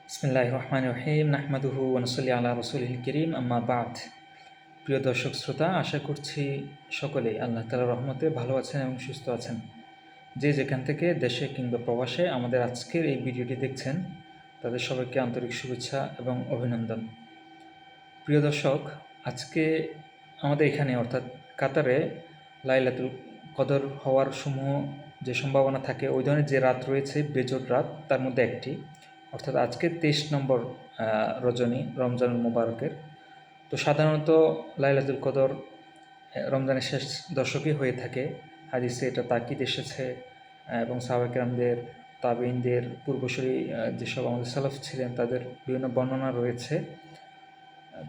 বিসমিল্লাহির রহমানির রহিম নাহমাদুহু ওয়া নুসাল্লি আলা রাসূলিল কারীম আম্মা বা'দ। প্রিয় দর্শক শ্রোতা, আশা করছি সকলেই আল্লাহ তাআলার রহমতে ভালো আছেন এবং সুস্থ আছেন। যে যেখান থেকে দেশে কিংবা প্রবাসে আমাদের আজকের এই ভিডিওটি দেখছেন, তাদের সবাইকে আন্তরিক শুভেচ্ছা এবং অভিনন্দন। প্রিয় দর্শক, আজকে আমাদের এখানে অর্থাৎ কাতারে লাইলাতুল কদর হওয়ার সমূহ যে সম্ভাবনা থাকে, ওই ধরনের যে রাত রয়েছে বেজোড় রাত, তার মধ্যে একটি অর্থাৎ আজকে 23 নম্বর রজনী রমজানুল মুবারকের। তো সাধারণত লাইলাতুল কদর রমজানের শেষ দশকে হয়ে থাকে। হাদিসে এটা তাকিদ এসেছে এবং সাহাবায়ে কেরামদের, তাবেঈনদের, পূর্বসূরি যেসব আমাদের সালাফ ছিলেন তাদের বিভিন্ন বর্ণনা রয়েছে।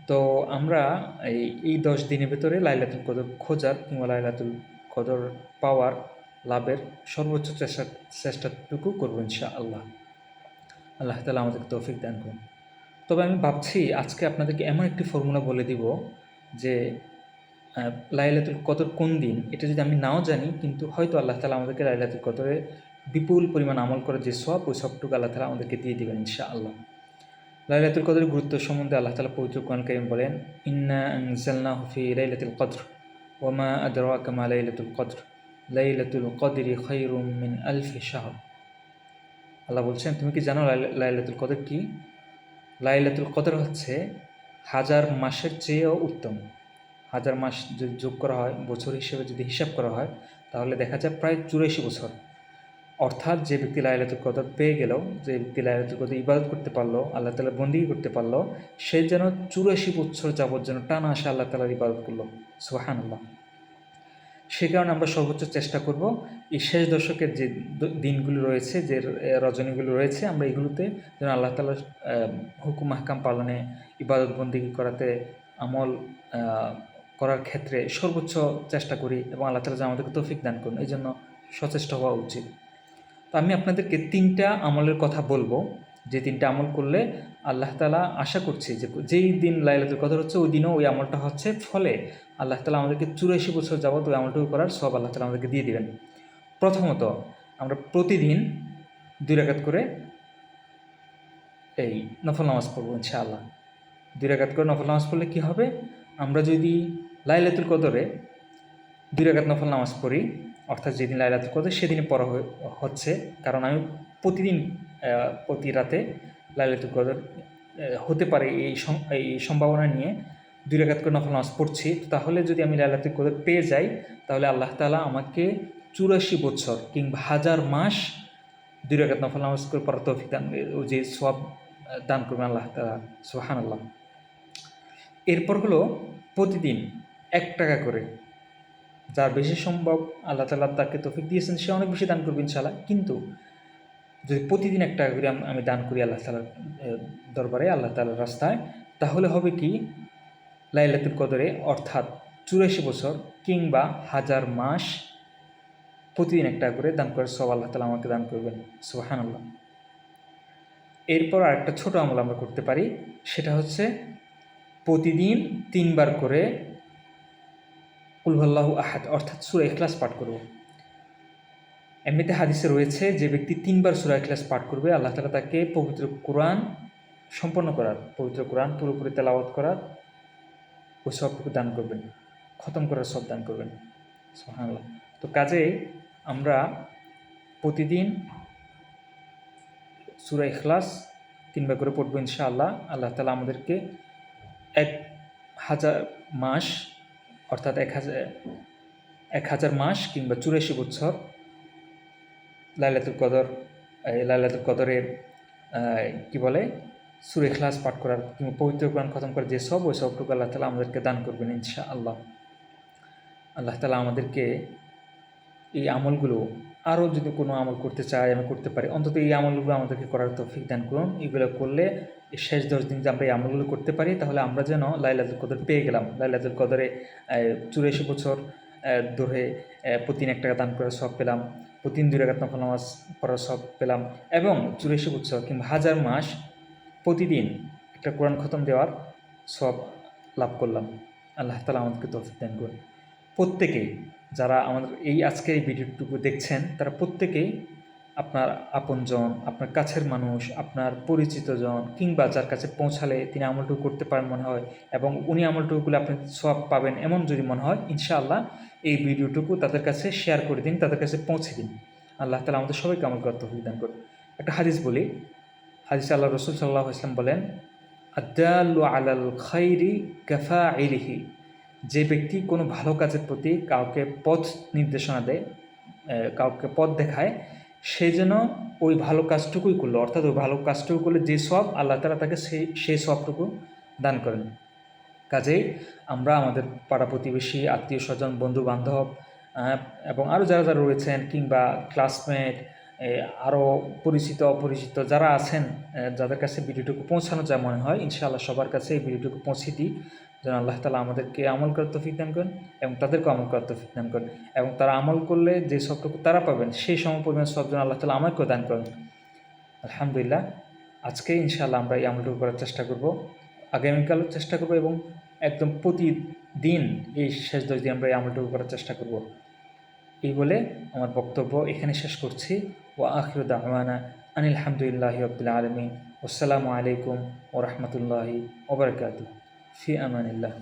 তো আমরা এই 10 দিনের ভেতরে লাইলাতুল কদর খোঁজার কিংবা লাইলাতুল কদর পাওয়ার লাভের সর্বোচ্চ চেষ্টাটুকু করবো ইনশাআল্লাহ। আল্লাহ তাআলা আমাদেরকে তৌফিক দান করুন। তবে আমি ভাবছি আজকে আপনাদেরকে এমন একটি ফর্মুলা বলে দিব যে লাইলাতুল কদর কোন দিন এটা যদি আমি নাও জানি, কিন্তু হয়তো আল্লাহ তাআলা আমাদেরকে লাইলাতুল কদরে বিপুল পরিমাণ আমল করার যে সওয়াব, ওই সওয়াবটুকু আল্লাহ তাআলা আমাদেরকে দিয়ে দিবেন ইনশাআল্লাহ। লাইলাতুল কদরের গুরুত্ব সম্বন্ধে আল্লাহ তাআলা পবিত্র কোরআন কারীম বলেন, ইন্না আনজালনাহু ফি লাইলাতুল কদর ওয়া মা আদরাকা মা লাইলাতুল কদর লাইলাতুল কদরি খায়রুম মিন আলফি শাহর। আল্লাহ বলছেন, তুমি কি জানো লাইলাতুল কদর কি? লাইলাতুল কদর হচ্ছে 1000 মাসের চেয়েও উত্তম। 1000 মাস যদি যোগ করা হয়, বছর হিসেবে যদি হিসাব করা হয়, তাহলে দেখা যায় প্রায় 84 বছর। অর্থাৎ যে ব্যক্তি লাইলাতুল কদর পেয়ে গেল, যে ব্যক্তি লাইলাতুল কদর ইবাদত করতে পারলো, আল্লাহ তাআলার বন্দেগী করতে পারলো, সে যেন 84 বছর যাবৎ যেন টানা আসে আল্লাহ তাআলার ইবাদত করলো। সুবহানাল্লাহ। সে কারণে আমরা সর্বোচ্চ চেষ্টা করব এই শেষ দশকের যে দিনগুলো রয়েছে, যে রজনীগুলো রয়েছে, আমরা এগুলোতে যেন আল্লাহ তাআলার হুকুম আহকাম পালনে, ইবাদত বন্দেগী করাতে, আমল করার ক্ষেত্রে সর্বোচ্চ চেষ্টা করি এবং আল্লাহ তাআলা যেন আমাদেরকে তৌফিক দান করুন, এই জন্য সচেষ্ট হওয়া উচিত। তো আমি আপনাদেরকে 3টা আমলের কথা বলবো, যে 3টা আমল করলে আল্লাহ তাআলা আশা করছি যে যেই দিন লাইলাতুল কদর হচ্ছে ওই দিনও ওই আমলটা হচ্ছে, ফলে আল্লাহ তাআলা আমাদেরকে 84 বছর যাবত ওই আমলটুকু করার সওয়াব আল্লাহ তাআলা আমাদেরকে দিয়ে দিবেন। প্রথমত, আমরা প্রতিদিন 2 রাকাত করে এই নফল নামাজ পড়বো ইনশাআল্লাহ। 2 রাকাত করে নফল নামাজ পড়লে কি হবে? আমরা যদি লাইলাতুল কদরে 2 রাকাত নফল নামাজ পড়ি, অর্থাৎ যেদিন লাইলাতুল কদর সেদিনই পড়া হচ্ছে, কারণ আমি প্রতিদিন প্রতি রাতে লাইলাতুল কদর হতে পারে এই সম্ভাবনা নিয়ে 2 রাকাত করে নফল নামাজ পড়ছি। তাহলে যদি আমি লাইলাতুল কদর পেয়ে যাই, তাহলে আল্লাহ তাআলা আমাকে 84 বছর কিংবা 1000 মাস 2 রাকাত নফল নামাজ করে পড়ার তৌফিক দান, ও যে সওয়াব দান করবেন আল্লাহ তাআলা। সুবহানাল্লাহ। এরপর হলো প্রতিদিন 1 টাকা করে, যার বেশি সম্ভব আল্লাহ তাআলা তাকে তৌফিক দিয়েছেন, সে অনেক বেশি দান করবে ইনশাআল্লাহ। কিন্তু যদি প্রতিদিন 1 টাকা করে আমি দান করি আল্লাহ তাআলার দরবারে, আল্লাহ তাআলার রাস্তায়, তাহলে হবে কি, লাইলাতুল কদরে অর্থাৎ 84 বছর কিংবা 1000 মাস প্রতিদিন 1 টাকা করে দান করার সওয়াব আল্লাহ তাআলা আমাকে দান করবেন। সুবহানাল্লাহ। এরপর আরেকটা ছোট আমল আমরা করতে পারি, সেটা হচ্ছে প্রতিদিন 3 বার করে কুল হুয়াল্লাহু আহাদ অর্থাৎ সূরা ইখলাস পাঠ করব। এমনিতে হাদিসে রয়েছে, যে ব্যক্তি 3 বার সূরা ইখলাস পাঠ করবে, আল্লাহ তাআলা তাকে পবিত্র কোরআন সম্পন্ন করার, পবিত্র কোরআন পুরোপুরি তেলাওয়াত করার ওই সওয়াবটুকু দান করবেন, খতম করার সওয়াব দান করবেন। সুবহানাল্লাহ। তো কাজে আমরা প্রতিদিন সূরা ইখলাস 3 বার করে পড়ব ইনশাআল্লাহ। আল্লাহ তাআলা আমাদেরকে 1000 মাস অর্থাৎ 1000 মাস কিংবা 84 বছর লাইলাতুল কদরের কি বলে, সূরা ইখলাস পাঠ করার কিংবা পবিত্র কোরআন খতম করার যে সওয়াব, ওই সওয়াবটুকু আল্লাহ তাআলা আমাদেরকে দান করবেন ইনশাআল্লাহ। আল্লাহ তাআলা আমাদেরকে এই আমলগুলো, আরও যদি কোনো আমল করতে চাই আমি করতে পারি, অন্তত এই আমলগুলো আমাদেরকে করার তৌফিক দান করুন। এগুলো করলে এই শেষ 10 দিন যে আমরা এই আমলগুলো করতে পারি, তাহলে আমরা যেন লাইলাতুল কদর পেয়ে গেলাম। লাইলাতুল কদরে 84 বছর ধরে প্রতিদিন 1 টাকা দান করার সওয়াব পেলাম, প্রতিদিন 2 রাকাত নফল নামাজ পড়ার সওয়াব পেলাম, এবং 84 বছর কিংবা 1000 মাস প্রতিদিন একটা কোরআন খতম দেওয়ার সওয়াব লাভ করলাম। আল্লাহ তাআলা আমাদেরকে তৌফিক দান করুন। প্রত্যেকেই যারা আমাদের এই আজকের এই ভিডিওটুকু দেখছেন, তারা প্রত্যেকেই আপনার আপনজন, আপনার কাছের মানুষ, আপনার পরিচিতজন কিংবা যার কাছে পৌঁছালে তিনি আমলটুকু করতে পারেন মনে হয় এবং উনি আমলটুকু করলে আপনি সওয়াব পাবেন এমন যদি মনে হয়, ইনশাআল্লাহ এই ভিডিওটুকু তাদের কাছে শেয়ার করে দিন, তাদের কাছে পৌঁছে দিন। আল্লাহ তাআলা আমাদের সবাইকে আমল করার তৌফিক দান করুন। একটা হাদিস বলি। হাদিসে আল্লাহ রসুল সাল্লাল্লাহু আলাইহি ওয়াসাল্লাম বলেন, আদ্দাল্লু আলাল খাইরি কাফাইলিহি, যে ব্যক্তি কোনো ভালো কাজের প্রতি কাউকে পথ নির্দেশনা দেয়, কাউকে পথ দেখায়, সে যেন ওই ভালো কাজটুকুই করলো, অর্থাৎ ওই ভালো কাজটুকু করলে যে সওয়াব আল্লাহ তাআলা তাকে সেই সওয়াবটুকু দান করেন। কাজেই আমরা আমাদের পাড়া প্রতিবেশী, আত্মীয় স্বজন, বন্ধু বান্ধব এবং আরও যারা যারা রয়েছেন কিংবা ক্লাসমেট, আরও পরিচিত অপরিচিত যারা আছেন, যাদের কাছে ভিডিওটুকু পৌঁছানো যায় মনে হয়, ইনশাআল্লাহ সবার কাছে এই ভিডিওটুকু পৌঁছে দিই, যেন আল্লাহ তাআলা আমাদেরকে আমল করার তৌফিক দান করেন এবং তাদেরকেও আমল করার তৌফিক দান করেন এবং তারা আমল করলে যে সবটুকু তারা পাবেন সেই সমপরিমাণ সব যেন আল্লাহ তাআলা আমাকেও দান করেন। আলহামদুলিল্লাহ, আজকে ইনশাআল্লাহ আমরা এই আমলটুকু করার চেষ্টা করব, আগামীকালও চেষ্টা করব এবং একদম প্রতিদিন এই শেষ 10 দিন আমরা এই আমলটুকু করার চেষ্টা করব। এই বলে আমার বক্তব্য এখানে শেষ করছি। ওয়া আখিরু দাওয়ানা আনিল হামদুলিল্লাহি রাব্বিল আলামিন। আসসালামু আলাইকুম ওয়া রাহমাতুল্লাহি ওয়া বারাকাতুহু। ফি আমানিল্লাহ।